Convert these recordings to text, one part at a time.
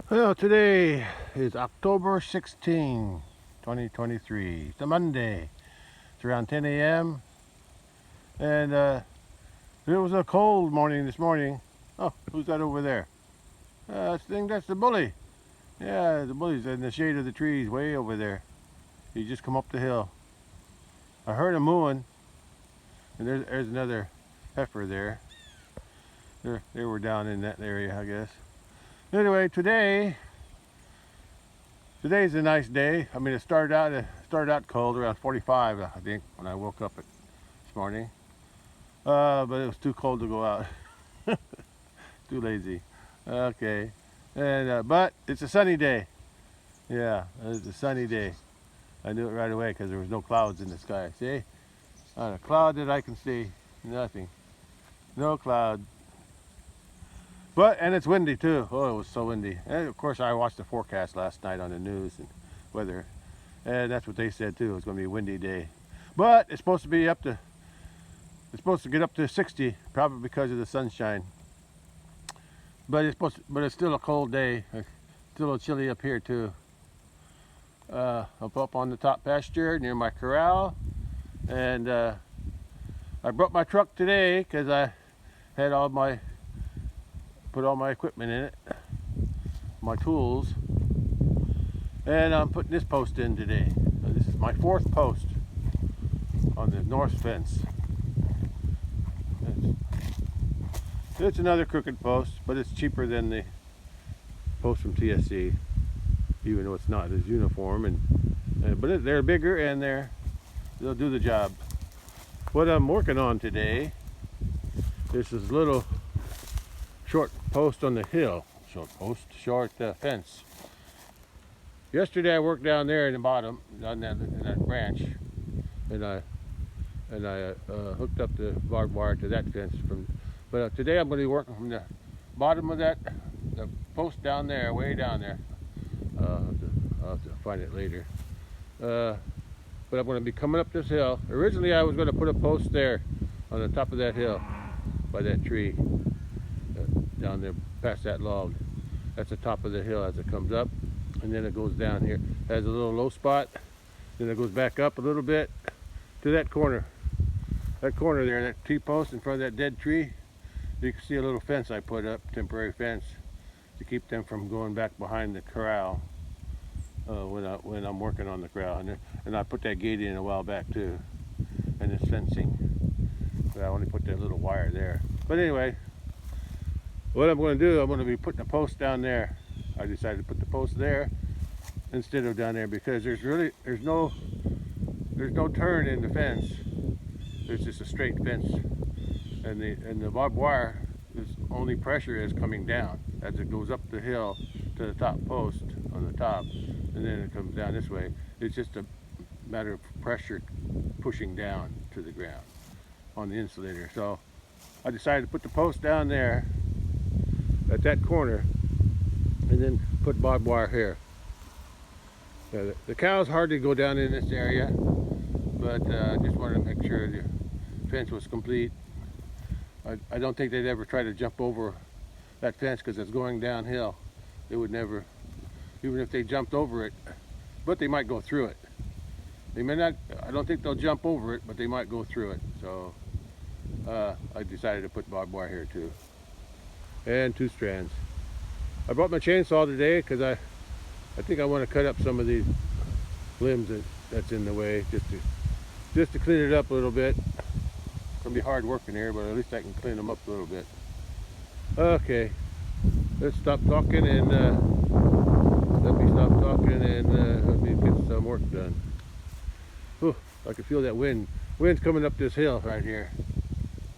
Well, today is October 16, 2023. It's a Monday. It's around 10 a.m. And it was a cold morning this morning. Oh, who's that over there? I think that's the bully. Yeah, the bully's in the shade of the trees way over there. He just come up the hill. I heard him mooing. And there's another heifer there. They were down in that area, I guess. Anyway, today's a nice day. I mean, it started out cold, around 45, I think, when I woke up this morning. But it was too cold to go out. Too lazy. Okay. And but it's a sunny day. Yeah, it's a sunny day. I knew it right away because there was no clouds in the sky. See? Not a cloud that I can see. Nothing. No cloud. And it's windy too. Oh, it was so windy. And of course, I watched the forecast last night on the news and weather, and that's what they said too. It's going to be a windy day, but it's supposed to be it's supposed to get up to 60, probably because of the sunshine. But it's still a cold day. It's still a little chilly up here too. Up on the top pasture near my corral, and I brought my truck today because I had put all my equipment in it, my tools, and I'm putting this post in today. This is my 4th post on the north fence. It's another crooked post, but it's cheaper than the post from TSC, even though it's not as uniform. But they're bigger and they'll do the job. What I'm working on today is this little short post on the hill. Short fence. Yesterday I worked down there in the bottom, in that branch, and I hooked up the barbed wire to that fence. But today I'm going to be working from the bottom of the post down there, way down there. I'll have to find it later. But I'm going to be coming up this hill. Originally I was going to put a post there on the top of that hill by that tree. Down there past that log. That's the top of the hill as it comes up, and then it goes down here. It has a little low spot, then it goes back up a little bit to that corner. That corner there, that T-post in front of that dead tree, you can see a little fence I put up, temporary fence, to keep them from going back behind the corral when I'm working on the corral. And I put that gate in a while back too, and it's fencing. But I only put that little wire there. But anyway, what I'm going to do, I'm going to be putting a post down there. I decided to put the post there instead of down there because there's no turn in the fence. There's just a straight fence, and the barbed wire is only pressure is coming down as it goes up the hill to the top post on the top, and then it comes down this way. It's just a matter of pressure pushing down to the ground on the insulator. So I decided to put the post down there at that corner, and then put barbed wire here. The cows hardly go down in this area, but I just wanted to make sure the fence was complete. I don't think they'd ever try to jump over that fence because it's going downhill. They would never, even if they jumped over it, but they might go through it. They may not, I don't think they'll jump over it, but they might go through it. So I decided to put barbed wire here too. And 2 strands. I brought my chainsaw today because I think I want to cut up some of these limbs that's in the way, just to clean it up a little bit. It's gonna be hard working here, but at least I can clean them up a little bit. Okay, let's stop talking and let me stop talking and let me get some work done. Whew, I can feel that wind. Wind's coming up this hill right here,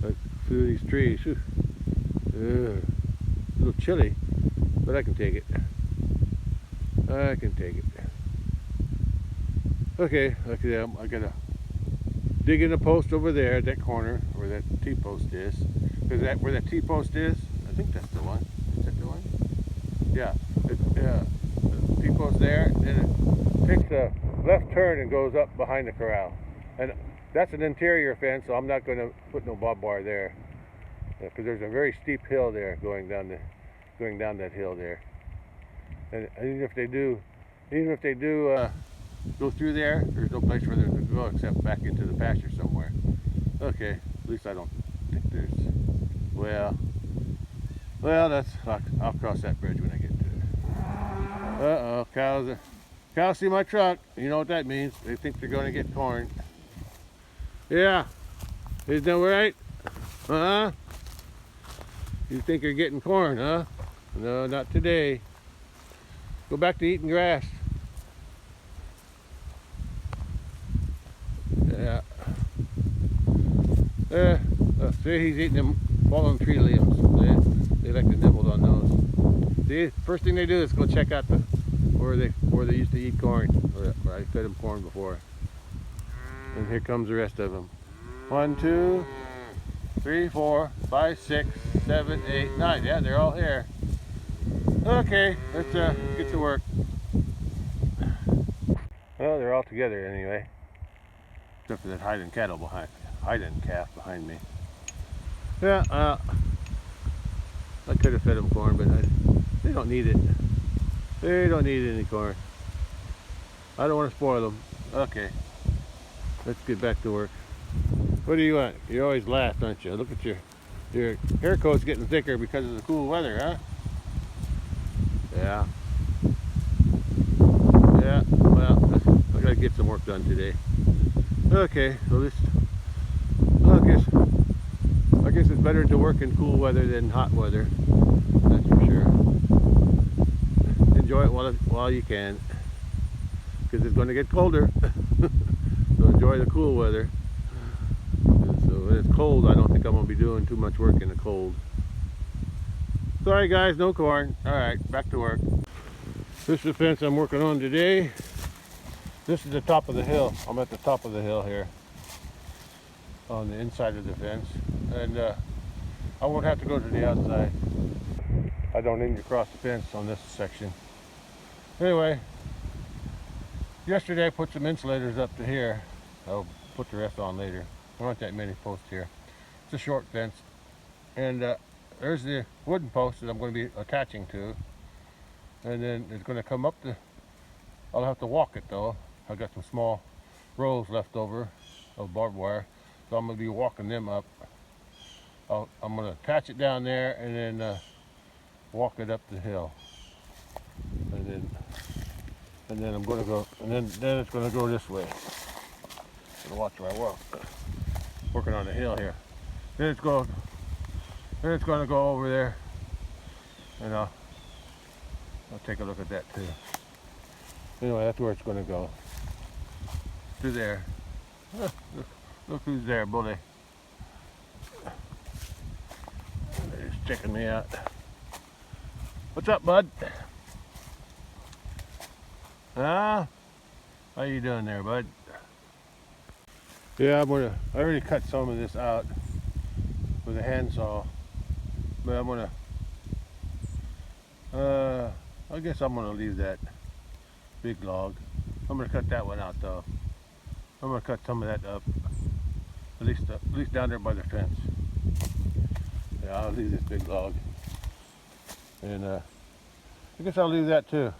like through these trees. A little chilly, but I can take it. I can take it. Okay, I gotta dig in a post over there at that corner where that T-post is. Because where that T-post is, I think that's the one. Is that the one? Yeah. The T-post there, and it takes a left turn and goes up behind the corral. And that's an interior fence, so I'm not going to put no barbed wire there. Because there's a very steep hill there going down that hill there. And even if they do, go through there, there's no place for them to go except back into the pasture somewhere. Okay, at least I don't think there's, well, that's, I'll cross that bridge when I get to it. Uh-oh, cows see my truck. You know what that means. They think they're going to get corn. Yeah, isn't that right? Huh? You think you're getting corn, huh? No, not today. Go back to eating grass. Yeah. See, he's eating them fallen tree limbs. They like to nibble on those. See, first thing they do is go check out where they used to eat corn. Where I fed them corn before. And here comes the rest of them. 1, 2, 3, 4, 5, 6, 7, 8, 9. Yeah, they're all here. Okay, let's get to work. Well, they're all together anyway. Except for that hiding calf behind me. Yeah, I could have fed them corn, but they don't need it. They don't need any corn. I don't want to spoil them. Okay, let's get back to work. What do you want? You always laugh, don't you? Look at your hair coat's getting thicker because of the cool weather, huh? Yeah. Yeah, well, I gotta get some work done today. Okay, so this, I guess it's better to work in cool weather than hot weather. That's for sure. Enjoy it while you can, because it's going to get colder. So enjoy the cool weather. So when it's cold, I don't think I'm going to be doing too much work in the cold. Sorry guys, no corn. Alright, back to work. This is the fence I'm working on today. This is the top of the hill. I'm at the top of the hill here on the inside of the fence. And I won't have to go to the outside. I don't need to cross the fence on this section. Anyway, yesterday I put some insulators up to here. I'll put the rest on later. There aren't that many posts here. It's a short fence. And there's the wooden post that I'm going to be attaching to. And then it's going to come up the, I'll have to walk it though. I've got some small rolls left over of barbed wire. So I'm going to be walking them up. I'm going to attach it down there and then walk it up the hill. And then I'm going to go, and then it's going to go this way. I'm going to watch where I walk. Working on the hill here. Then it's going to go over there. And I'll take a look at that too. Anyway, that's where it's going to go. To there. Look who's there, bully. He's checking me out. What's up, bud? Huh? How you doing there, bud? Yeah, I already cut some of this out with a handsaw. But I'm gonna, I guess I'm gonna leave that big log. I'm gonna cut that one out though. I'm gonna cut some of that up, at least down there by the fence. Yeah, I'll leave this big log, and I guess I'll leave that too.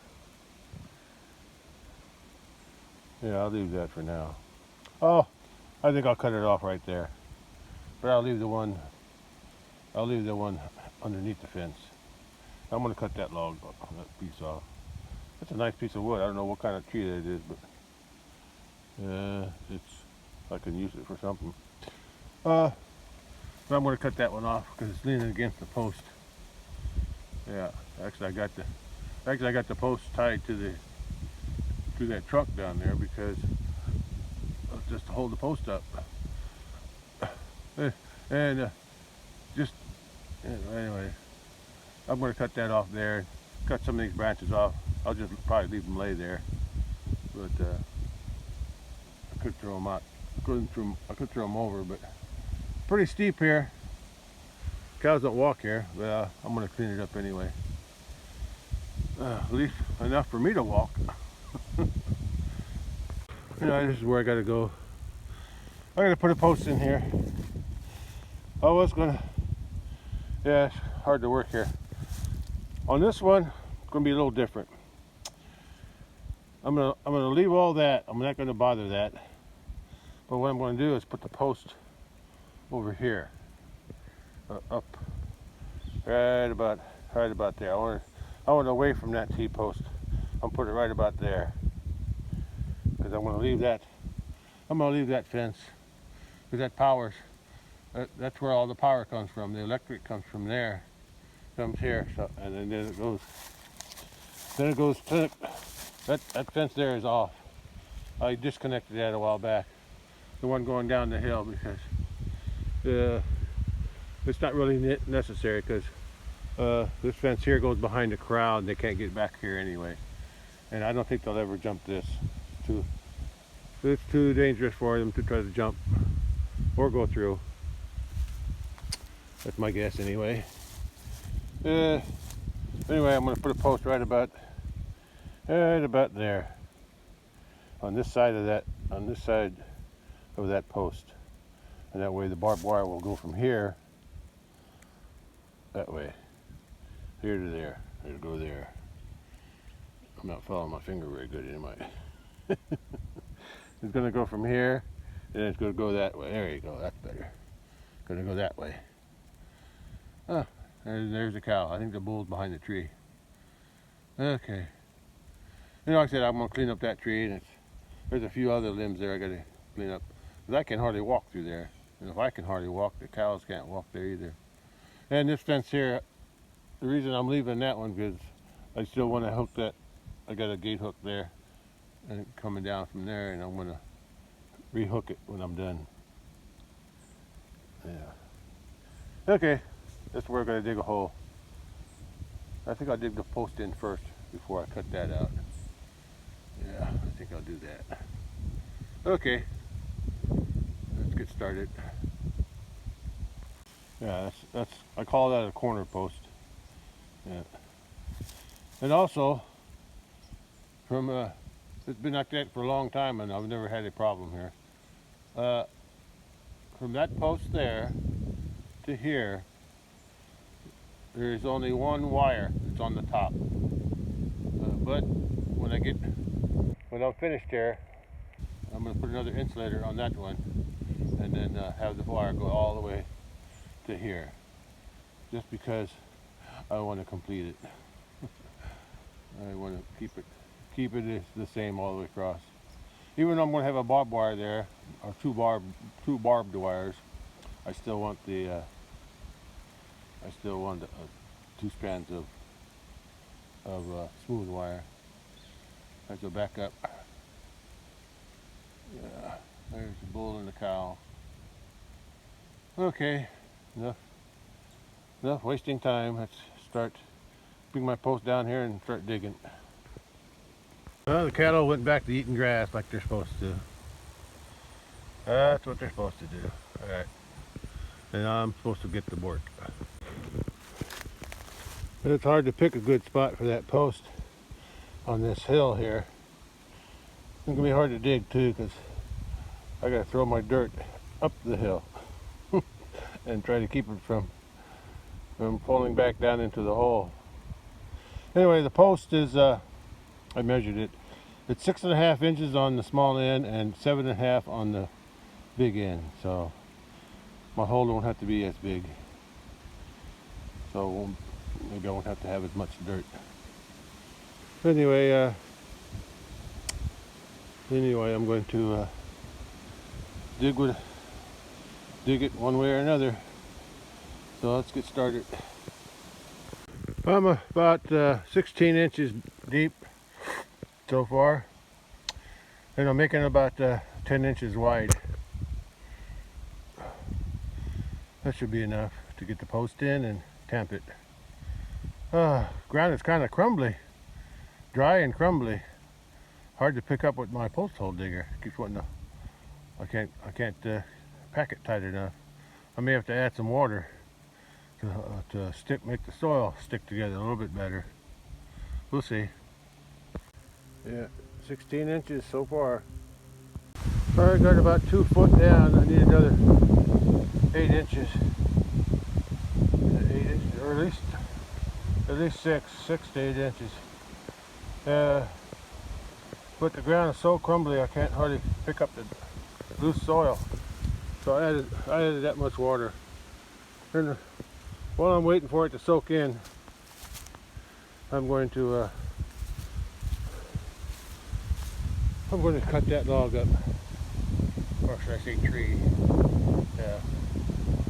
Yeah, I'll leave that for now. Oh, I think I'll cut it off right there, but I'll leave the one underneath the fence. I'm gonna cut that log, that piece off. That's a nice piece of wood. I don't know what kind of tree that is, but I can use it for something. But I'm going to cut that one off because it's leaning against the post. Yeah, actually I got the post tied to that truck down there because just to hold the post up. And anyway, I'm going to cut that off there. Cut some of these branches off. I'll just probably leave them lay there, but I could throw them out. I could throw them over, but pretty steep here. Cows don't walk here, but I'm going to clean it up anyway. At least enough for me to walk. You know, this is where I got to go. I got to put a post in here. I was gonna. Yeah, it's hard to work here. On this one, it's going to be a little different. I'm gonna leave all that. I'm not gonna bother that. But what I'm gonna do is put the post over here, up, right about there. I want away from that T-post. I'll put it right about there, because I'm gonna leave that. I'm gonna leave that fence, because that powers. That's where all the power comes from. The electric comes from there, comes here. So, and then it goes. Then it goes to that fence there is off. I disconnected that a while back. The one going down the hill, because it's not really necessary, because this fence here goes behind the crowd and they can't get back here anyway. And I don't think they'll ever jump this. It's too dangerous for them to try to jump or go through. That's my guess anyway. Anyway, I'm going to put a post right about there. On this side of that post. And that way the barbed wire will go from here, that way, here to there. It'll go there. I'm not following my finger very good, am I? It's going to go from here, and it's going to go that way. There you go, that's better. Going to go that way. Oh, there's the cow. I think the bull's behind the tree. Okay. You know, like I said, I'm going to clean up that tree, and there's a few other limbs there I got to clean up. Because I can hardly walk through there. And if I can hardly walk, the cows can't walk there either. And this fence here, the reason I'm leaving that one, because I still want to hook that. I got a gate hook there, and coming down from there, and I'm going to rehook it when I'm done. Yeah. Okay, that's where we're going to dig a hole. I think I'll dig the post in first before I cut that out. Yeah, I think I'll do that. Okay, let's get started. Yeah, that's I call that a corner post. Yeah, and also from it's been like that for a long time, and I've never had a problem here. From that post there to here, there is only one wire that's on the top. But when I'm finished here, I'm going to put another insulator on that one, and then have the wire go all the way to here, just because I want to complete it. I want to keep it the same all the way across. Even though I'm going to have a barbed wire there, or two barbed wires, I still want the two strands of smooth wire. I have to back up. Yeah, there's the bull and the cow. Okay, enough wasting time. Let's bring my post down here and start digging. Well, the cattle went back to eating grass like they're supposed to. That's what they're supposed to do. All right, and I'm supposed to get to work. But it's hard to pick a good spot for that post on this hill here. It's gonna be hard to dig too, because I gotta throw my dirt up the hill and try to keep it from falling back down into the hole. Anyway, the post is I measured it. It's 6.5 inches on the small end and 7.5 on the big end. So my hole won't have to be as big. So maybe I won't have to have as much dirt. Anyway, I'm going to dig it one way or another. So let's get started. I'm about 16 inches deep so far, and I'm making about 10 inches wide. That should be enough to get the post in and tamp it. Ground is kind of crumbly, dry and crumbly. Hard to pick up with my post hole digger. Keeps wanting to. I can't pack it tight enough. I may have to add some water to make the soil stick together a little bit better. We'll see. Yeah, 16 inches so far. I got about 2 foot down. I need another 8 inches. 8 inches, or at least 6 to 8 inches. but the ground is so crumbly I can't hardly pick up the loose soil. So I added that much water. And while I'm waiting for it to soak in, I'm going to cut that log up. Or should I say tree? Yeah.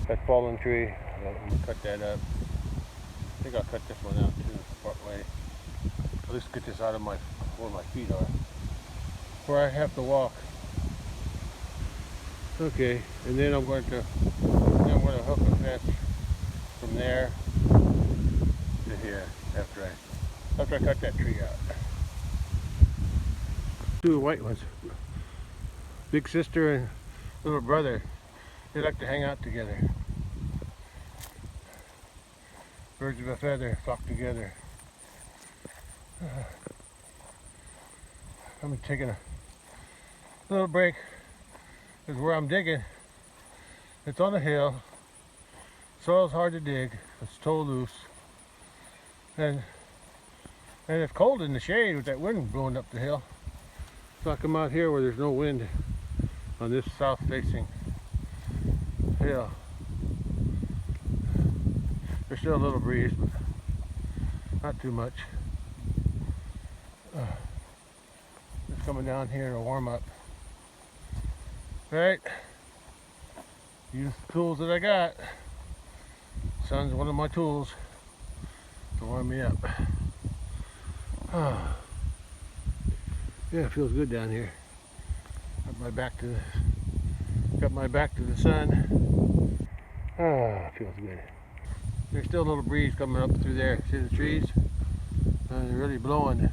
That fallen tree. I'm gonna cut that up. I think I'll cut this one out too, part way. At least get this out of where my feet are. Where I have to walk. Okay, and then I'm going to hook a fence from there to here after I cut that tree out. Two white ones. Big sister and little brother. They like to hang out together. Birds of a feather flock together. I'm taking a little break. This is where I'm digging. It's on a hill. Soil's hard to dig. It's toe loose. And it's cold in the shade with that wind blowing up the hill. So I come out here where there's no wind on this south facing hill. There's still a little breeze, but not too much. Just coming down here to warm up. Right? Use the tools that I got. Sun's one of my tools to warm me up. Yeah, it feels good down here. Got my back to the sun. It feels good. There's still a little breeze coming up through there. See the trees? They're really blowing.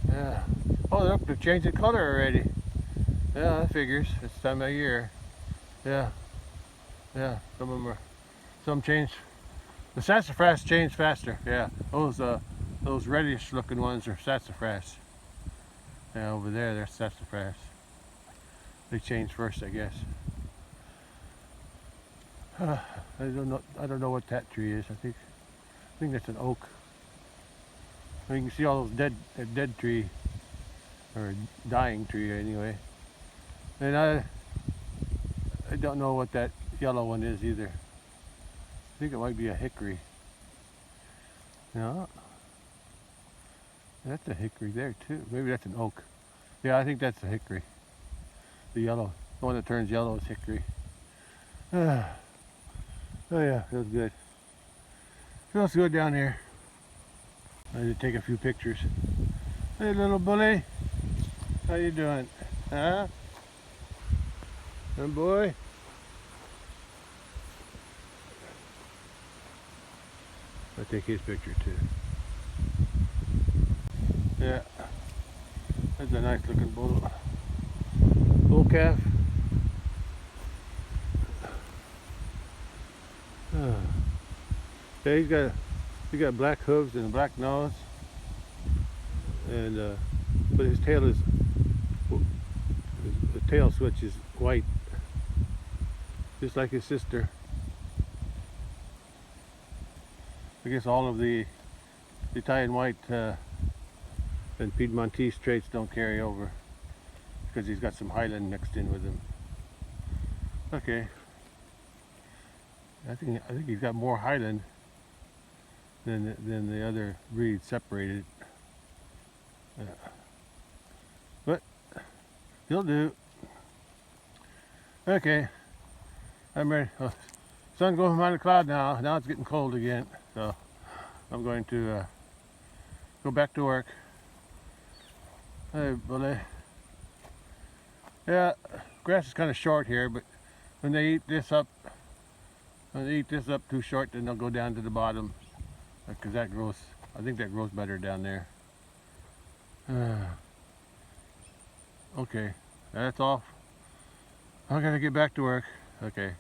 Yeah. Oh, look, they've changed the color already. Yeah, that figures. It's time of year. Yeah. Yeah. Some change. The sassafras change faster. Yeah. Those reddish looking ones are sassafras. Yeah, over there, they're sassafras. They change first, I guess. I don't know what that tree is. I think that's an oak. You can see all those dead tree, or dying tree anyway. And I don't know what that yellow one is either. I think it might be a hickory. No, that's a hickory there too. Maybe that's an oak. Yeah, I think that's a hickory. The yellow, the one that turns yellow is hickory. Oh yeah, feels good. Feels good down here. I need to take a few pictures. Hey little bully, how you doing? Huh? Good boy? I'll take his picture too. Yeah, that's a nice looking bull calf. Yeah, he's got black hooves and a black nose, and but his tail the tail switch is white, just like his sister. I guess all of the Italian white and Piedmontese traits don't carry over because he's got some Highland mixed in with him. Okay. I think he's got more Highland than the other breeds separated. But he'll do. Okay, I'm ready. Oh, sun's going behind the cloud now. Now it's getting cold again, so I'm going to go back to work. Hey, bully. Yeah, grass is kind of short here, but when they eat this up too short, then they'll go down to the bottom, because that grows. I think that grows better down there. Okay, that's off. I gotta get back to work. Okay.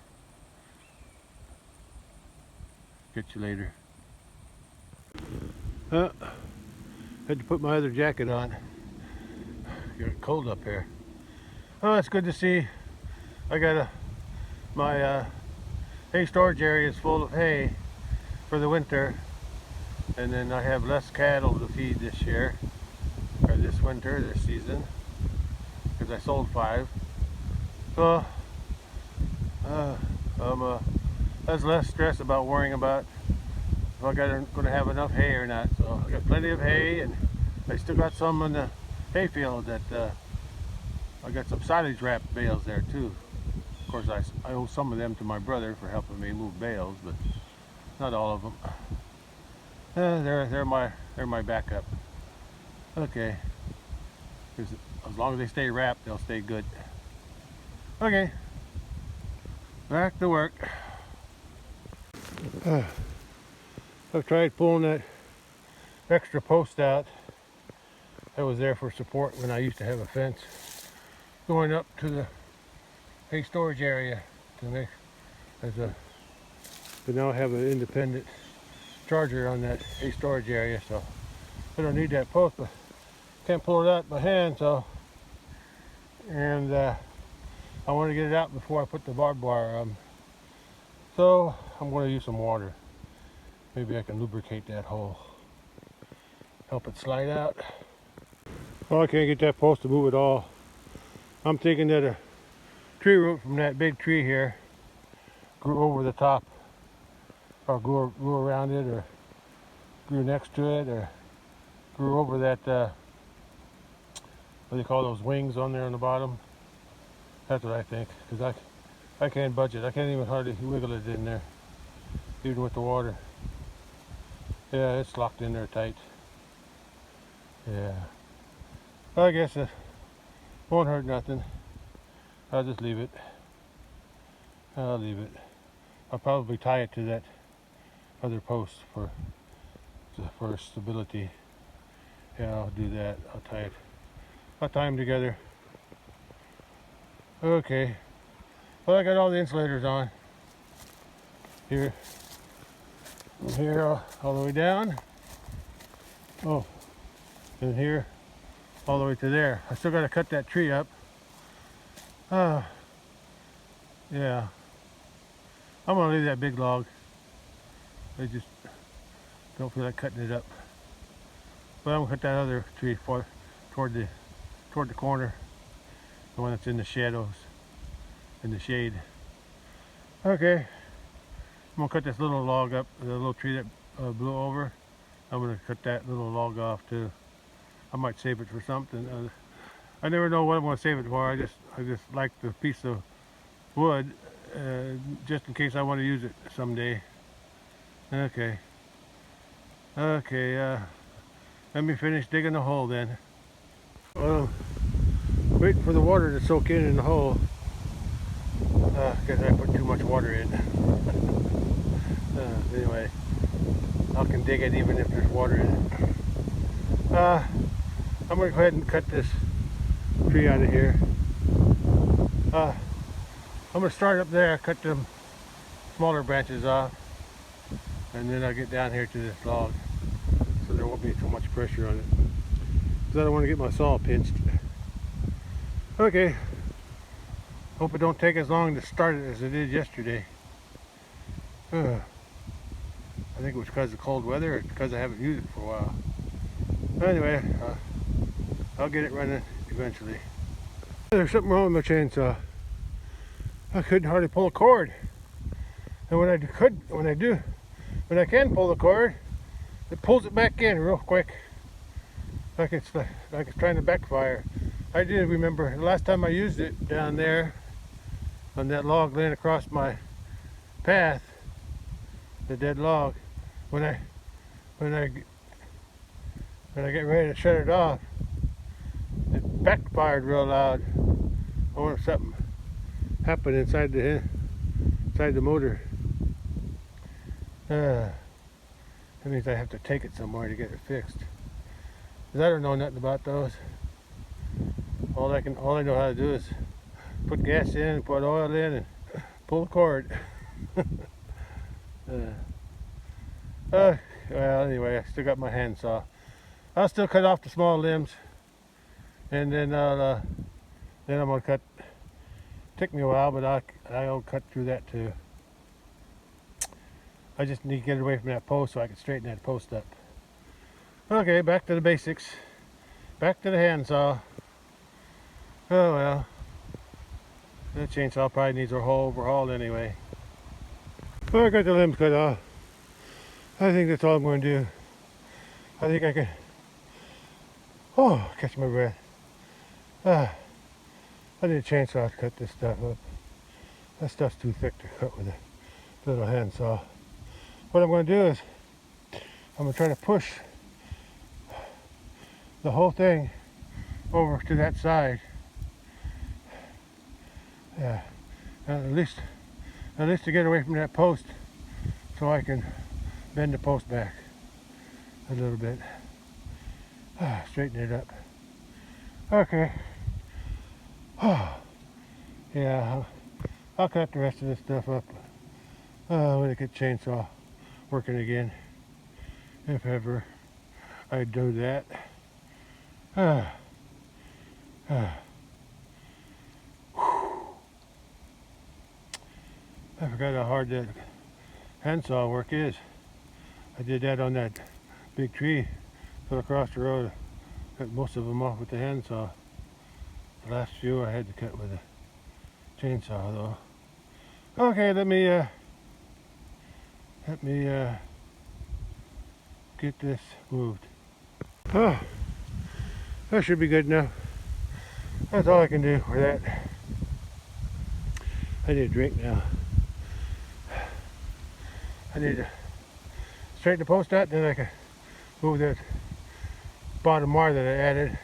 Catch you later. Had to put my other jacket on. It's cold up here. Oh, it's good to see. I got my hay storage area is full of hay for the winter, and then I have less cattle to feed this year. or this winter, this season, because I sold 5. So that's less stress about worrying about if I going to have enough hay or not. So I got plenty of hay, and I still got some in the hay field that I got some silage wrap bales there too. Of course, I owe some of them to my brother for helping me move bales, but not all of them. They're my backup. Okay, as long as they stay wrapped, they'll stay good. Okay, back to work. I've tried pulling that extra post out that was there for support when I used to have a fence going up to the hay storage area to make but now I have an independent charger on that hay storage area, so I don't need that post, but can't pull it out by hand. So, and I want to get it out before I put the barbed wire on. So I'm going to use some water. Maybe I can lubricate that hole, help it slide out. Well, I can't get that post to move at all. I'm thinking that a tree root from that big tree here grew over the top, or grew around it, or grew next to it, or grew over that what do they call those wings on there on the bottom. That's what I think, because I can't budge it. I can't even hardly wiggle it in there, even with the water. Yeah, it's locked in there tight. Yeah, well, I guess it won't hurt nothing. I'll just leave it. I'll leave it. I'll probably tie it to that other post for stability. Yeah, I'll do that. I'll tie it. I'll tie them together. Okay. Well, I got all the insulators on. Here. From here all the way down. Oh. And here all the way to there. I still got to cut that tree up. Yeah. I'm going to leave that big log. I just don't feel like cutting it up. But I'm going to cut that other tree toward the corner. The one that's in the shadows, in the shade. Okay. I'm going to cut this little log up, the little tree that blew over. I'm going to cut that little log off too. I might save it for something. I never know what I'm going to save it for. I just like the piece of wood, just in case I want to use it someday. Okay. Okay. Let me finish digging the hole then. Well, waiting for the water to soak in the hole. Because I put too much water in. Anyway, I can dig it even if there's water in it. I'm going to go ahead and cut this tree out of here. I'm going to start up there, cut them smaller branches off, and then I'll get down here to this log so there won't be too much pressure on it, because I don't want to get my saw pinched. Okay, hope it don't take as long to start it as it did yesterday. I think it was because of cold weather, or because I haven't used it for a while. Anyway, I'll get it running eventually. There's something wrong with my chainsaw. I couldn't hardly pull a cord, and when I can pull the cord, it pulls it back in real quick, like it's trying to backfire. I did remember the last time I used it down there on that log laying across my path, the dead log. When I get ready to shut it off, it backfired real loud. I wonder if something happened inside the motor. That means I have to take it somewhere to get it fixed, 'cause I don't know nothing about those. All I know how to do is put gas in, put oil in, and pull the cord. Well, anyway, I still got my handsaw. I'll still cut off the small limbs, and then I'm gonna cut. Took me a while, but I'll cut through that too. I just need to get away from that post so I can straighten that post up. Okay, back to the basics. back to the handsaw. Oh well. That chainsaw probably needs a whole overhaul anyway. Well, I got the limbs cut off. I think that's all I'm going to do. I think I can, catch my breath. I need a chainsaw to cut this stuff up. That stuff's too thick to cut with a little handsaw. What I'm going to do is, I'm going to try to push the whole thing over to that side. Yeah, at least to get away from that post, so I can bend the post back a little bit. Straighten it up. Okay. Yeah, I'll cut the rest of this stuff up when I get chainsaw working again, if ever I do that. I forgot how hard that handsaw work is. I did that on that big tree, put across the road. Cut most of them off with the handsaw. The last few I had to cut with a chainsaw though. Okay, let me get this moved. Oh, that should be good now. That's all I can do for that. I need a drink now. I need to straighten the post out, then I can move that bottom wire that I added.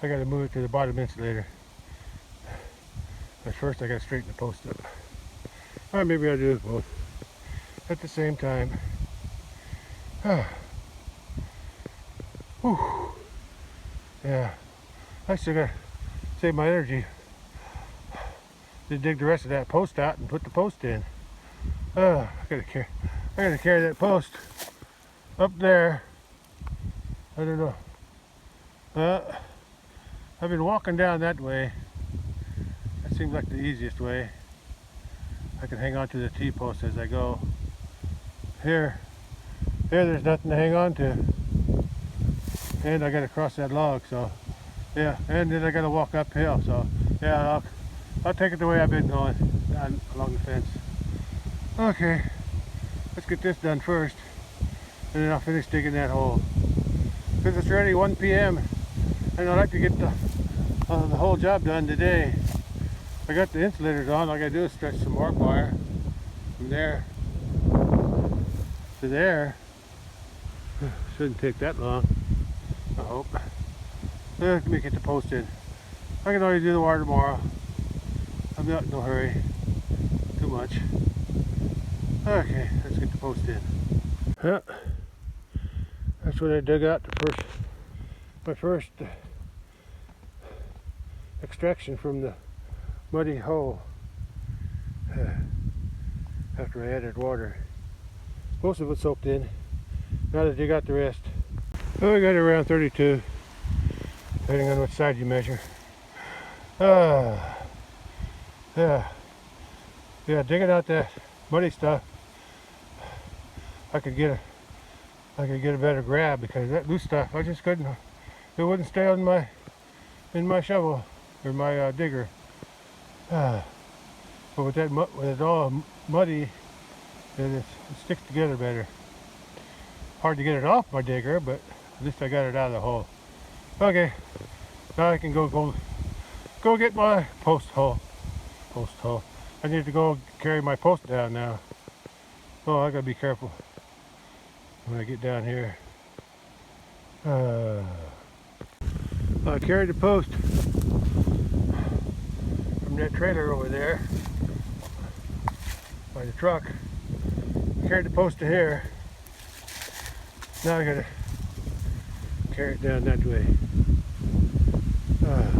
I got to move it to the bottom insulator. But first I got to straighten the post up. Or maybe I'll do both at the same time. Whew. Yeah, I still got to save my energy to dig the rest of that post out and put the post in. I gotta carry that post up there. I don't know. I've been walking down that way. That seems like the easiest way. I can hang on to the T-post as I go. Here there's nothing to hang on to. And I gotta cross that log, so yeah, and then I gotta walk uphill, so yeah, I'll take it the way I've been going, down along the fence. Okay, let's get this done first, and then I'll finish digging that hole. Because it's already 1 p.m. and I'd like to get the whole job done today. I got the insulators on. All I gotta do is stretch some barbed wire from there to there. Shouldn't take that long, I hope. Let me get the post in. I can always do the wire tomorrow. I'm not in no hurry. Too much. Okay, let's get the post in. Yeah, that's when I dug out my first extraction from the muddy hole after I added water. Most of it soaked in. Now to dig out the rest. Oh, I got it around 32, depending on which side you measure. Yeah, digging out that muddy stuff, I could get a better grab, because that loose stuff I just couldn't. It wouldn't stay on in my shovel or my digger. But with it all muddy, it sticks together better. Hard to get it off my digger, but at least I got it out of the hole. Okay, now I can go get my post hole. I need to go carry my post down now. Oh, I gotta be careful when I get down here. I carried the post from that trailer over there by the truck. Carried the post to here. Now I gotta carry it down that way. I'm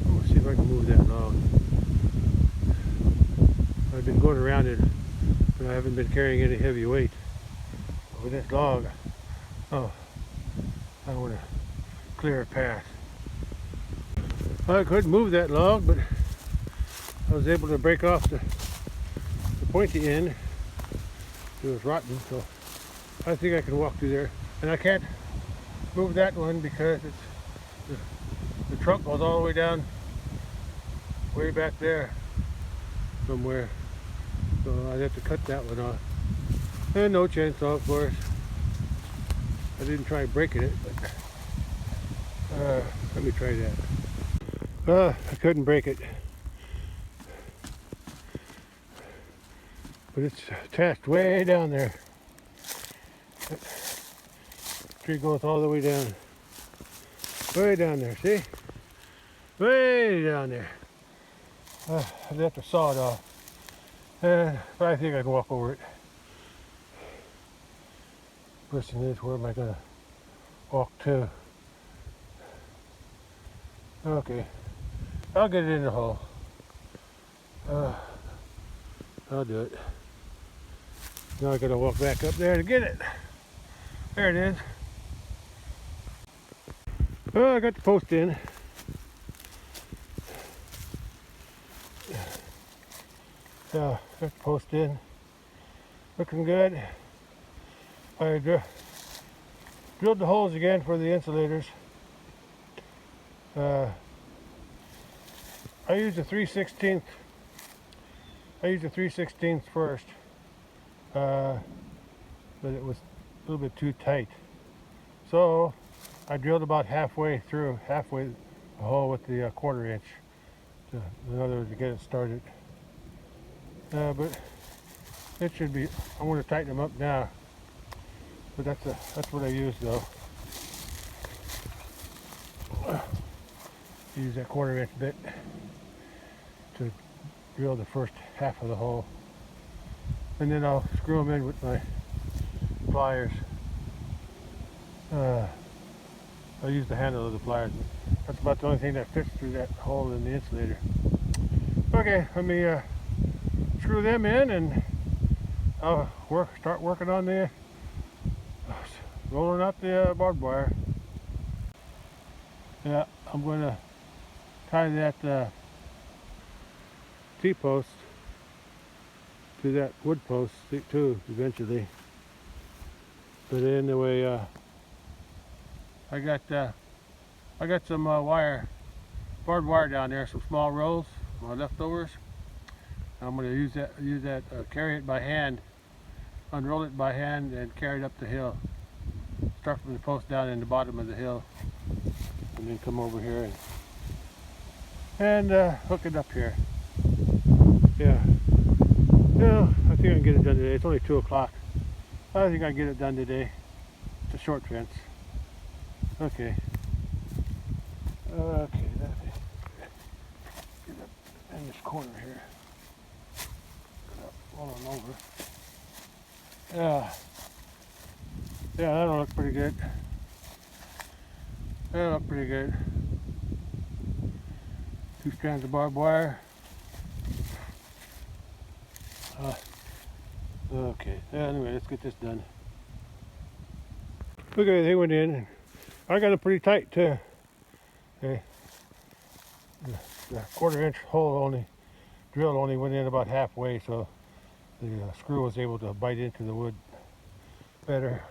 gonna see if I can move that log. I've been going around it, but I haven't been carrying any heavy weight. But with this log, I want to clear a path. I couldn't move that log, but I was able to break off the pointy end. It was rotten, so I think I can walk through there. And I can't move that one because the trunk goes all the way down, way back there somewhere. So I'd have to cut that one off. And no chainsaw, of course. I didn't try breaking it, but let me try that. I couldn't break it. But it's attached way down there. That tree goes all the way down. Way down there, see? Way down there. I'd have to saw it off. But I think I can walk over it. Question is, where am I going to walk to? Okay. I'll get it in the hole. I'll do it. Now I got to walk back up there to get it. There it is. Oh, I got the post in. Yeah, got the post in. Looking good. I drilled the holes again for the insulators. I used a 3/16. I used a 3/16 first, but it was a little bit too tight. So I drilled about halfway the hole with the 1/4 inch. In other words, to get it started. But it should be. I'm going to tighten them up now. But that's what I use though. Use that 1/4 inch bit to drill the first half of the hole, and then I'll screw them in with my pliers. I'll use the handle of the pliers. That's about the only thing that fits through that hole in the insulator. Okay, let me screw them in, and I'll start working on the rolling out the barbed wire. Yeah, I'm going to tie that T-post to that wood post too eventually. But anyway, I got some barbed wire down there, some small rolls, my leftovers. I'm going to use that, carry it by hand, unroll it by hand, and carry it up the hill. Start from the post down in the bottom of the hill, and then come over here and hook it up here. Yeah. Yeah, I think I can get it done today. It's only 2 o'clock. I think I can get it done today. It's a short fence. Okay. Okay, let me get up in this corner here. Roll on over. Yeah. Yeah, that'll look pretty good. That'll look pretty good. 2 strands of barbed wire. Okay, anyway, let's get this done. Okay, they went in. I got it pretty tight too. Okay. The 1/4 inch hole drill only went in about halfway, so the screw was able to bite into the wood better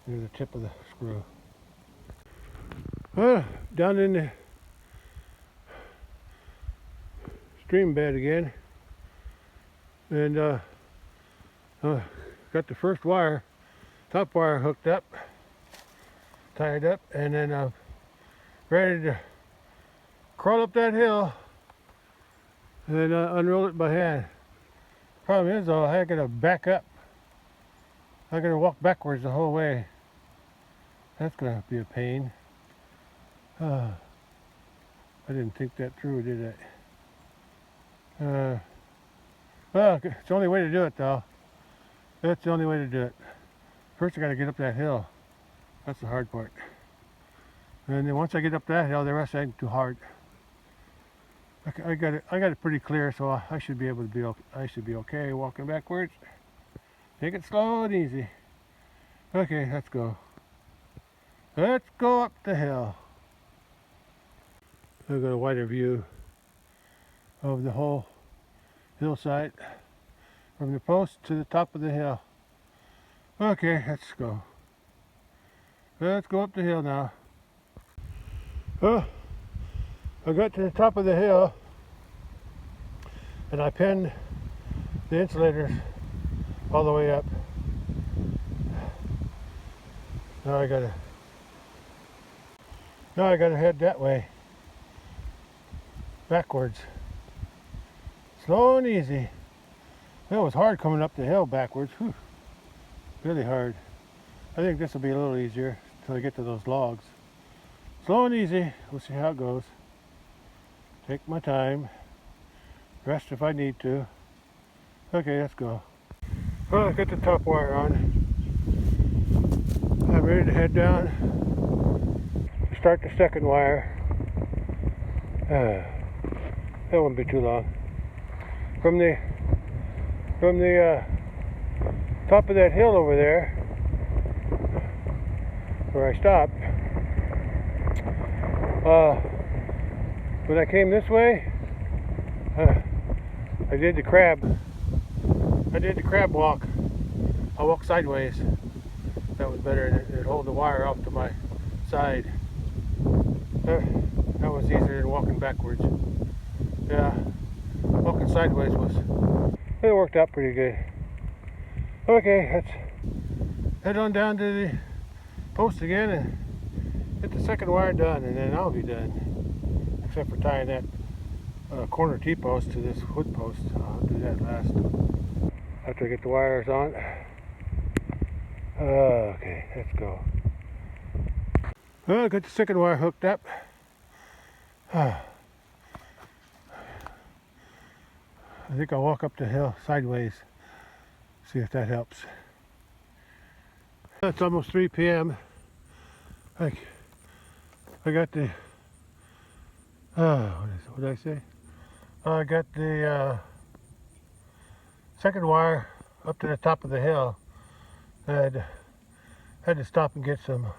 near the tip of the screw. Down in the stream bed again, and got the first wire, top wire hooked up, tied up, and then ready to crawl up that hill and unroll it by hand. Problem is though, I gotta back up. I gotta walk backwards the whole way. That's gonna be a pain. I didn't think that through, did I? Well, it's the only way to do it though. That's the only way to do it. First I gotta get up that hill. That's the hard part. And then once I get up that hill, the rest ain't too hard. I got it pretty clear, so I should be able to be okay walking backwards. Take it slow and easy. Okay, let's go. Let's go up the hill. I've got a wider view of the whole hillside from the post to the top of the hill. Okay, let's go. Let's go up the hill now. Oh, I got to the top of the hill and I pinned the insulators all the way up. Now I gotta head that way. Backwards. Slow and easy. It was hard coming up the hill backwards. Whew. Really hard. I think this will be a little easier until I get to those logs. Slow and easy. We'll see how it goes. Take my time. Rest if I need to. Okay, let's go. Well, let's get the top wire on. I'm ready to head down. Start the second wire. That won't be too long. From the top of that hill over there, where I stopped, when I came this way, I did the crab walk. I walked sideways. That was better. It hold the wire off to my side. That was easier than walking backwards. Yeah, walking sideways it worked out pretty good. Okay, let's head on down to the post again and get the second wire done, and then I'll be done. Except for tying that corner T-post to this wood post. I'll do that last after I get the wires on. Okay, let's go. Well, I got the second wire hooked up. I think I'll walk up the hill sideways, see if that helps. It's almost 3 p.m. I got the, what did I say? I got the second wire up to the top of the hill. I had to stop and get some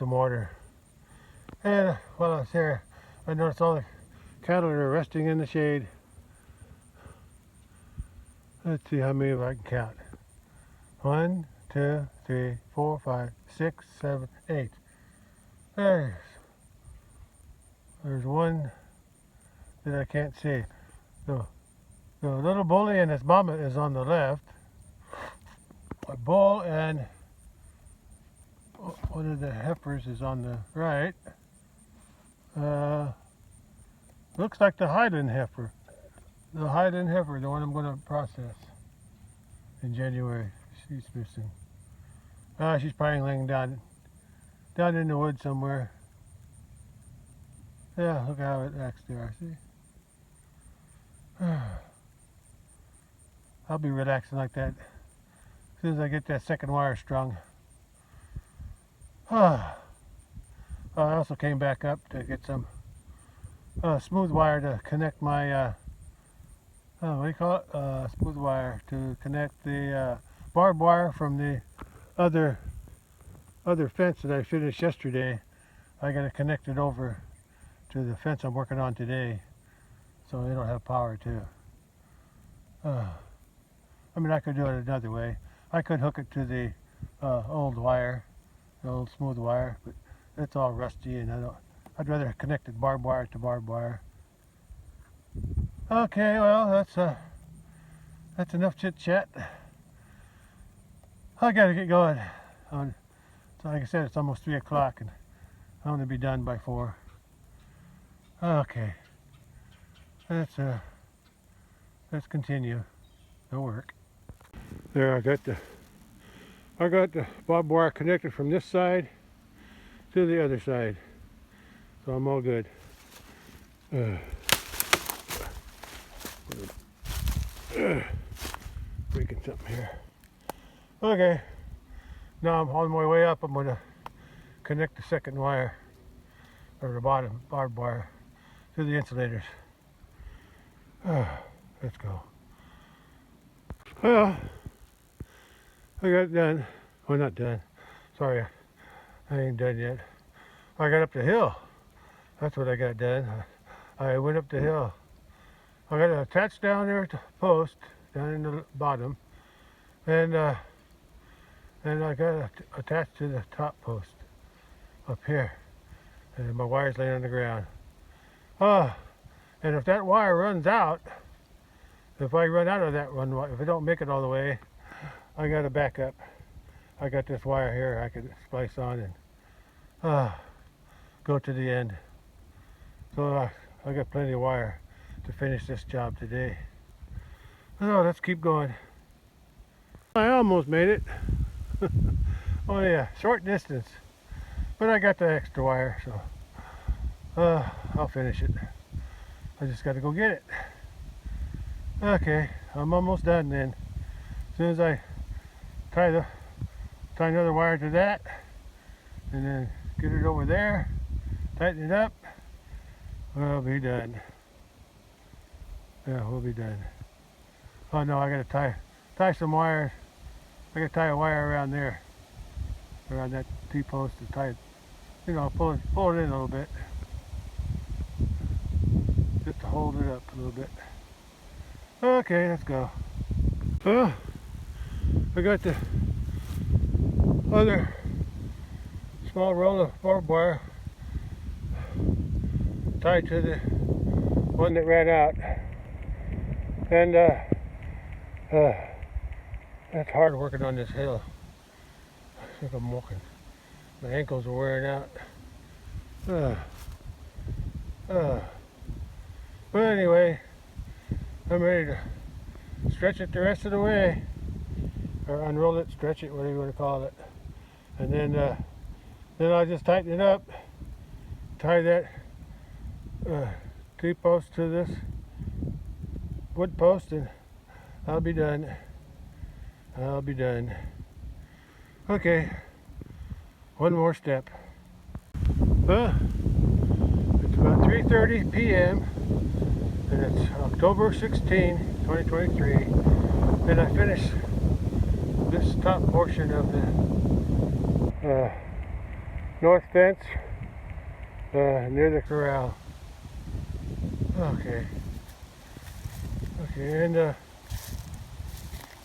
water. And while I was here, I noticed all the cattle are resting in the shade. Let's see how many of I can count. 1, 2, 3, 4, 5, 6, 7, 8. There's one that I can't see. The little bully and his mama is on the left. A bull and one of the heifers is on the right. Looks like the Highland heifer. The Highland heifer, the one I'm going to process in January. She's missing. She's probably laying down in the woods somewhere. Yeah, look how it acts there, see? I'll be relaxing like that as soon as I get that second wire strung. I also came back up to get some smooth wire to connect my what do you call it? Smooth wire to connect the barbed wire from the other fence that I finished yesterday. I got to connect it over to the fence I'm working on today, so it'll have power too. I mean, I could do it another way. I could hook it to the old wire, the old smooth wire, but it's all rusty, and I'd rather connect it barbed wire to barbed wire. Okay, well, that's enough chit chat. I gotta get going. So like I said, it's almost 3 o'clock, and I'm gonna be done by 4. Okay, let's continue the work. There, I got the barbed wire connected from this side to the other side, so I'm all good. Breaking something here. Okay, now I'm on my way up. I'm going to connect the second wire, or the bottom barbed wire, to the insulators. Let's go. Well, I got it done. Well, not done. Sorry, I ain't done yet. I got up the hill. That's what I got done. I went up the hill. I got it attached down there to the post, down in the bottom. And and I got it attached to the top post up here, and my wire's laying on the ground. And if that wire runs out, if I run out of that one, if I don't make it all the way, I got a backup. I got this wire here I could splice on and go to the end. So I got plenty of wire to finish this job today. So let's keep going. I almost made it. Oh yeah, short distance. But I got the extra wire, so I'll finish it. I just got to go get it. Okay, I'm almost done then. As soon as I tie another wire to that, and then get it over there, tighten it up, we'll be done. Yeah, we'll be done. Oh no, I gotta tie some wires. I gotta tie a wire around there, around that T-post to tie it, you know, pull it in a little bit, just to hold it up a little bit. Okay, let's go. I got the other small roll of barbed wire tied to the one that ran out, and that's hard working on this hill. I think I'm walking. My ankles are wearing out. But anyway, I'm ready to stretch it the rest of the way, or unroll it, stretch it, whatever you want to call it, and then I'll just tighten it up, tie that T-post to this wood post, and I'll be done. I'll be done. Okay, one more step. It's about 3:30 p.m. and it's October 16, 2023, and I finished this top portion of the north fence near the corral. Okay,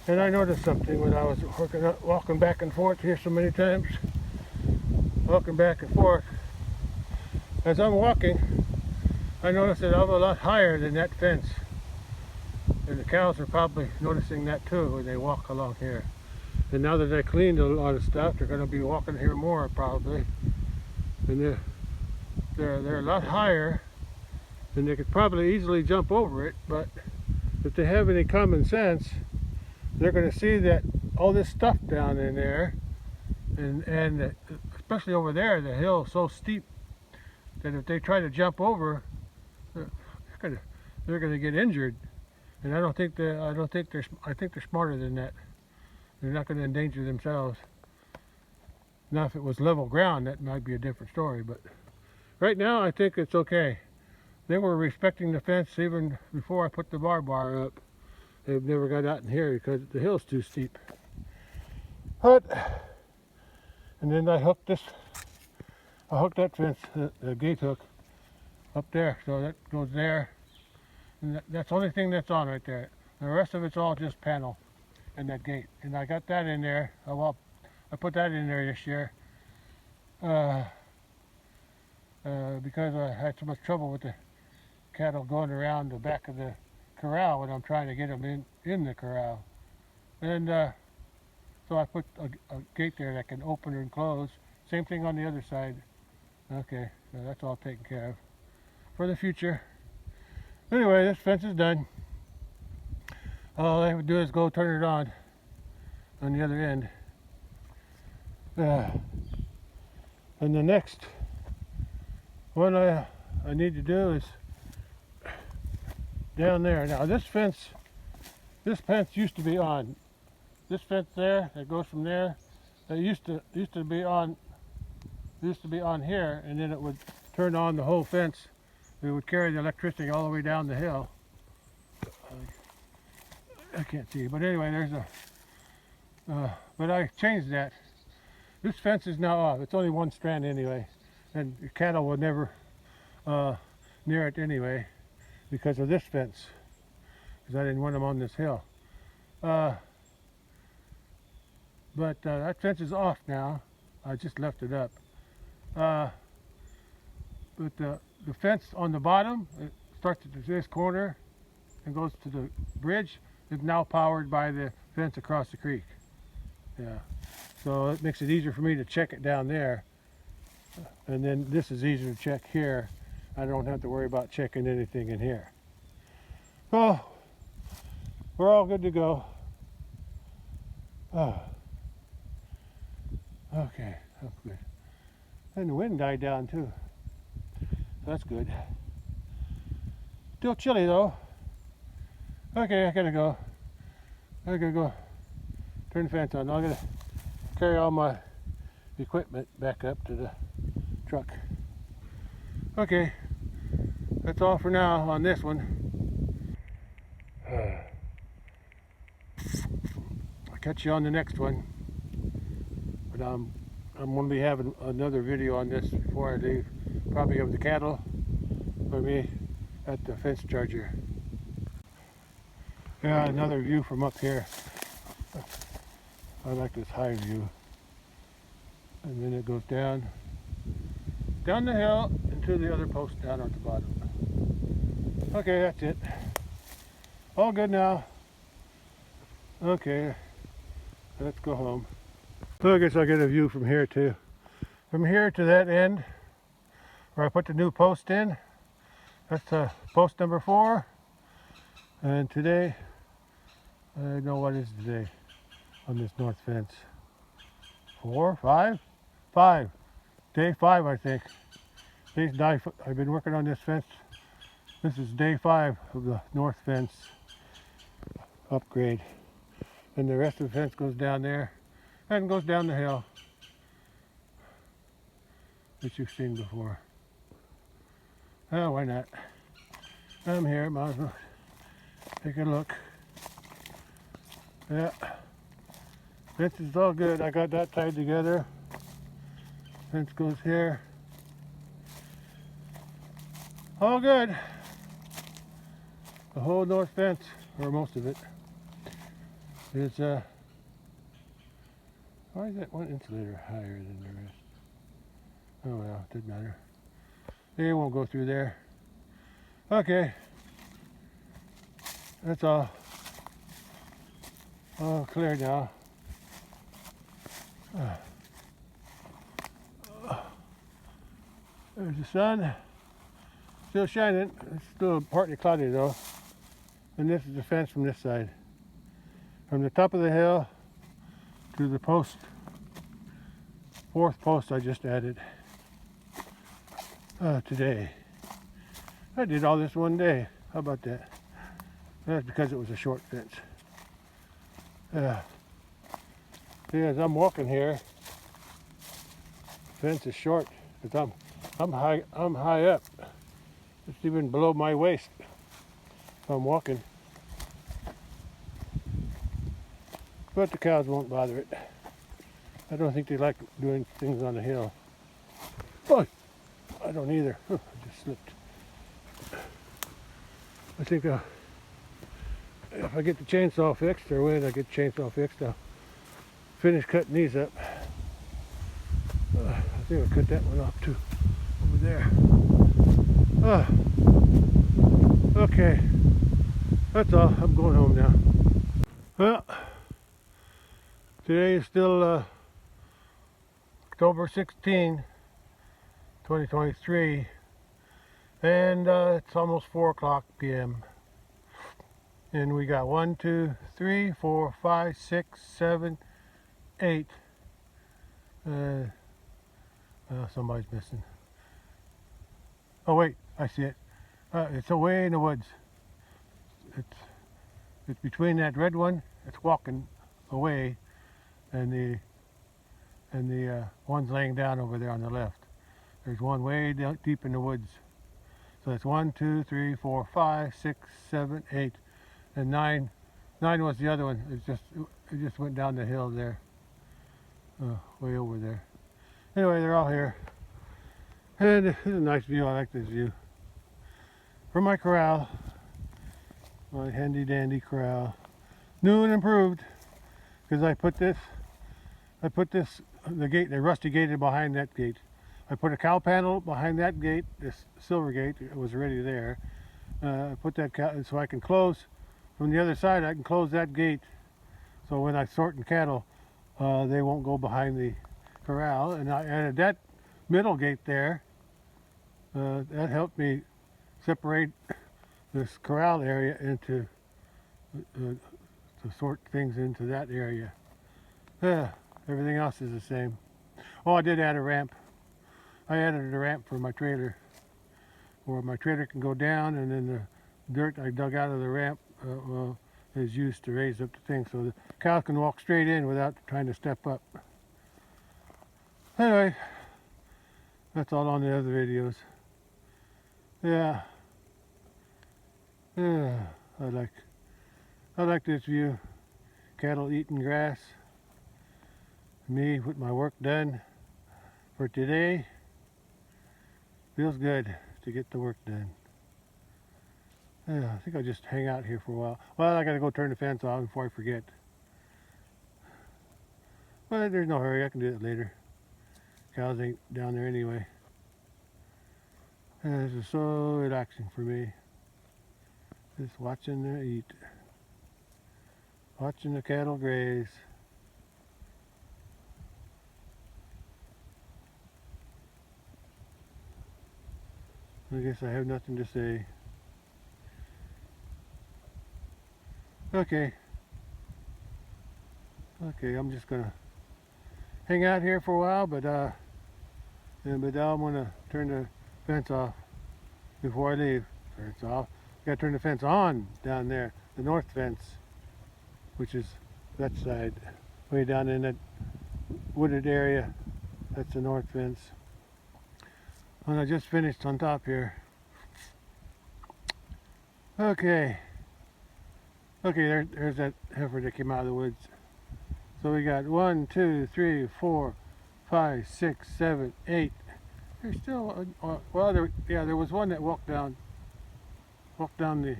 and I noticed something when I was walking back and forth here so many times. Walking back and forth. As I'm walking, I noticed that I'm a lot higher than that fence. And the cows are probably noticing that too when they walk along here. And now that I cleaned a lot of stuff, they're going to be walking here more probably. And they're a lot higher, and they could probably easily jump over it, but if they have any common sense, they're going to see that all this stuff down in there, and especially over there, the hill is so steep that if they try to jump over, they're going to get injured. And I think they're smarter than that. They're not going to endanger themselves. Now, if it was level ground, that might be a different story. But right now, I think it's okay. They were respecting the fence even before I put the barbed wire up. They've never got out in here because the hill's too steep. But, and then I hooked that fence, the gate hook, up there. So that goes there. And that's the only thing that's on right there. The rest of it's all just panel and that gate. And I got that in there. I put that in there this year because I had so much trouble with the cattle going around the back of the corral when I'm trying to get them in the corral. And so I put a gate there that can open and close. Same thing on the other side. Okay, so that's all taken care of for the future. Anyway, this fence is done. All I have to do is go turn it on the other end. And the next one I need to do is down there. Now this fence used to be on. This fence there that goes from there, it used to be on here, and then it would turn on the whole fence. It would carry the electricity all the way down the hill. I can't see, but anyway, there's but I changed that. This fence is now off. It's only one strand anyway, and the cattle would never near it anyway because of this fence, because I didn't want them on this hill. But But that fence is off now. I just left it up. But the fence on the bottom, it starts at this corner and goes to the bridge, is now powered by the fence across the creek. Yeah, so it makes it easier for me to check it down there. And then this is easier to check here. I don't have to worry about checking anything in here. Oh, we're all good to go. Oh. Okay, that's good. And the wind died down too. That's good. Still chilly though. Okay, I gotta go. I gotta go turn the fence on. I gotta carry all my equipment back up to the truck. Okay, that's all for now on this one. I'll catch you on the next one. But I'm going to be having another video on this before I leave, probably of the cattle for me at the fence charger. Yeah, another view from up here. I like this high view. And then it goes down the hill into the other post down at the bottom. Okay, that's it. All good now. Okay, let's go home. So I guess I'll get a view from here too. From here to that end where I put the new post in. That's post number 4. And today, I don't know what is today on this north fence. 4, 5? 5. Day 5, I think. I've been working on this fence. This is day 5 of the north fence upgrade. And the rest of the fence goes down there and goes down the hill, which you've seen before. Oh, why not? I'm here, might as well take a look. Yeah, fence is all good. I got that tied together. Fence goes here. All good. The whole north fence, or most of it, is why is that one insulator higher than the rest? Oh well, it doesn't matter. They won't go through there. Okay. That's all clear now. There's the sun. Still shining. It's still partly cloudy though. And this is the fence from this side. From the top of the hill to the post, 4th post I just added today. I did all this one day. How about that? That's because it was a short fence. See, as I'm walking here, the fence is short because I'm high up. It's even below my waist if I'm walking. But the cows won't bother it. I don't think they like doing things on the hill. Oh, I don't either. I just slipped. I think if I get the chainsaw fixed, or when I get the chainsaw fixed, I'll finish cutting these up. I think I'll cut that one off too, over there. Okay, that's all. I'm going home now. Well, today is still October 16, 2023, and it's almost 4 o'clock p.m. And we got 1, 2, 3, 4, 5, 6, 7, 8. Somebody's missing. Oh wait, I see it. It's away in the woods. It's between that red one. It's walking away, and the one's laying down over there on the left. There's one way down, deep in the woods. So it's 1, 2, 3, 4, 5, 6, 7, 8, and 9. 9 was the other one. It just went down the hill there, way over there. Anyway, they're all here, and it's a nice view. I like this view from my corral, my handy dandy corral, new and improved, because I put this I put the rusty gate behind that gate. I put a cow panel behind that gate, this silver gate. It was already there. I put that so I can close from the other side. I can close that gate, so when I sorting cattle, they won't go behind the corral. And I added that middle gate there. That helped me separate this corral area into to sort things into that area. Everything else is the same. Oh, I did add a ramp. I added a ramp for my trailer, where my trailer can go down, and then the dirt I dug out of the ramp is used to raise up the thing, so the cows can walk straight in without trying to step up. Anyway, that's all on the other videos. Yeah. I like this view. Cattle eating grass. Me with my work done for today. Feels good to get the work done. Yeah, I think I'll just hang out here for a while. Well, I gotta go turn the fence off before I forget. But there's no hurry, I can do it later. Cows ain't down there anyway. And this is so relaxing for me. Just watching them eat. Watching the cattle graze. I guess I have nothing to say. Okay, I'm just gonna hang out here for a while, but now I'm gonna turn the fence off before I leave. Fence off. Gotta turn the fence on down there, the north fence, which is that side, way down in that wooded area. That's the north fence. And I just finished on top here. Okay, there's that heifer that came out of the woods. So we got 1, 2, 3, 4, 5, 6, 7, 8. There's still there was one that walked down the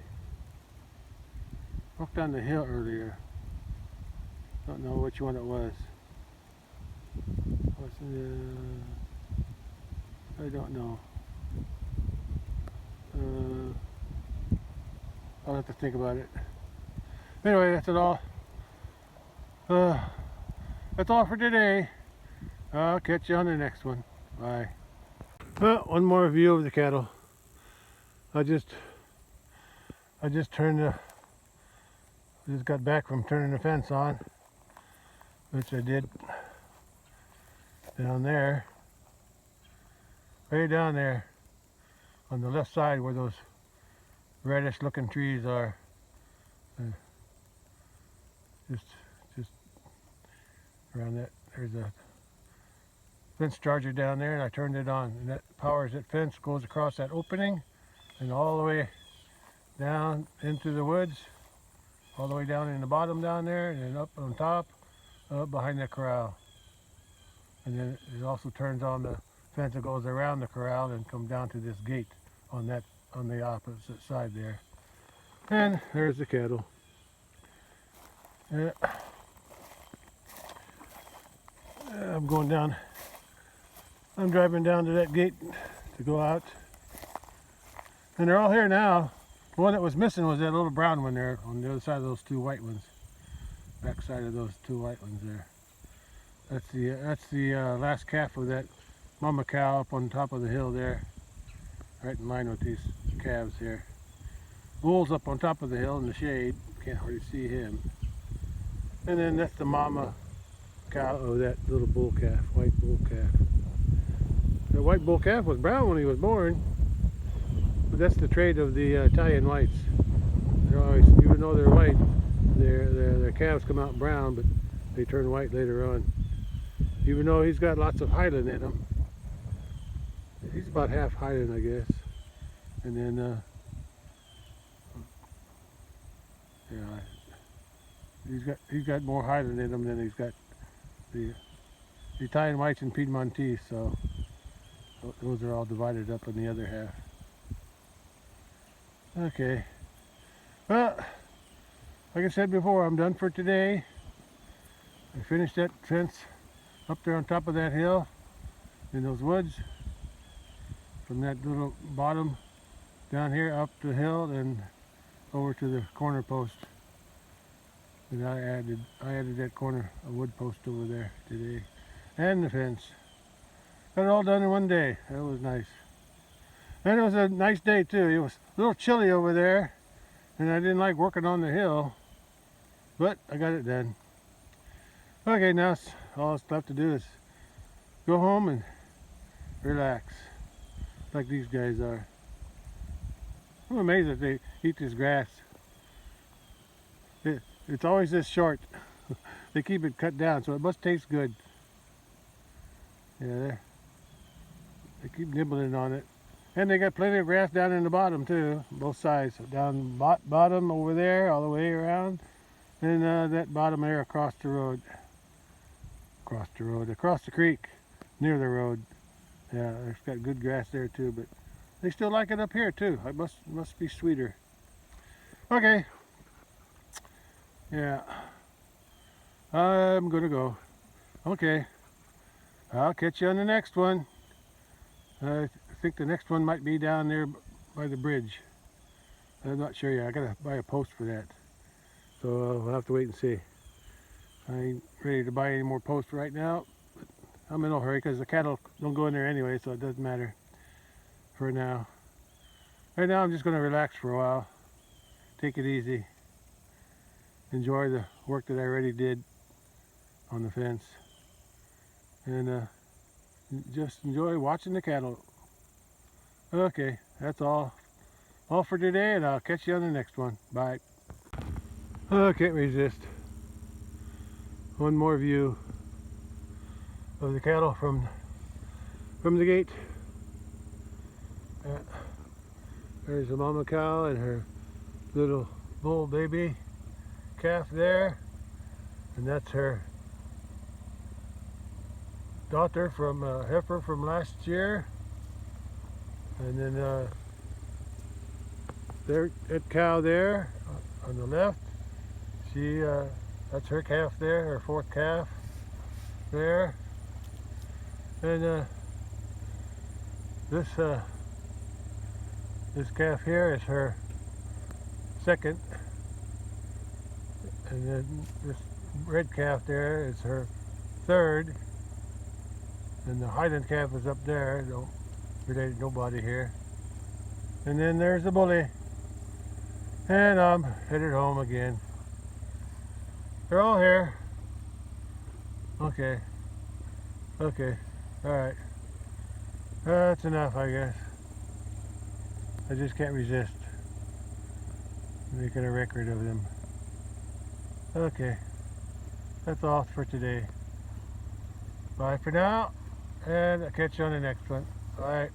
hill earlier. Don't know which one it was. I don't know. I'll have to think about it. Anyway, that's it all. That's all for today. I'll catch you on the next one. Bye. Well, one more view of the cattle. I just got back from turning the fence on, which I did down there, way down there on the left side where those reddish looking trees are. Just around that, there's a fence charger down there, and I turned it on, and that powers that fence, goes across that opening and all the way down into the woods, all the way down in the bottom down there, and then up on top, up behind the corral. And then it also turns on the fence that goes around the corral and comes down to this gate on the opposite side there. And there's the cattle. I'm driving down to that gate to go out. And they're all here now. The one that was missing was that little brown one there on the other side of those two white ones. Back side of those two white ones there. That's the last calf of that mama cow up on top of the hill there. Right in line with these calves here. Bull's up on top of the hill in the shade. Can't hardly see him. And then that's the mama cow of that little bull calf, white bull calf. The white bull calf was brown when he was born, but that's the trait of the Italian whites. They're always, even though they're white, their calves come out brown, but they turn white later on. Even though he's got lots of Highland in him. He's about half Highland, I guess. And then, he's got more Highland in him than he's got the Italian whites and Piedmontese, so those are all divided up in the other half. Okay. Well, like I said before, I'm done for today. I finished that fence up there on top of that hill in those woods, from that little bottom down here up the hill and over to the corner post. And I added that corner, a wood post over there today, and the fence. Got it all done in one day. That was nice. And it was a nice day too. It was a little chilly over there, and I didn't like working on the hill, but I got it done. Okay, now all that's left to do is go home and relax, like these guys are. I'm amazed that they eat this grass. It's always this short. They keep it cut down, so it must taste good. Yeah, they keep nibbling on it. And they got plenty of grass down in the bottom too, both sides. So down bottom over there, all the way around, and that bottom there across the road. Across the creek, near the road. Yeah, there's got good grass there too, but they still like it up here too. It must be sweeter. Okay. Yeah. I'm gonna go. Okay. I'll catch you on the next one. I think the next one might be down there by the bridge. I'm not sure yet. I gotta buy a post for that. So we'll have to wait and see. I ain't ready to buy any more posts right now. But I'm in no hurry because the cattle don't go in there anyway, so it doesn't matter for now. Right now I'm just gonna relax for a while. Take it easy. Enjoy the work that I already did on the fence. And just enjoy watching the cattle. Okay, that's all for today, and I'll catch you on the next one. Bye. I can't resist. One more view of the cattle from the gate. There's a mama cow and her little bull baby calf there, and that's her daughter from heifer from last year. And then that cow there on the left, that's her calf there, her fourth calf there. And this calf here is her second. And then this red calf there is her third. And the Highland calf is up there, don't relate to nobody here. And then there's the bully. And I'm headed home again. They're all here. Okay. Alright. That's enough, I guess. I just can't resist making a record of them. Okay. That's all for today. Bye for now. And I'll catch you on the next one. Bye.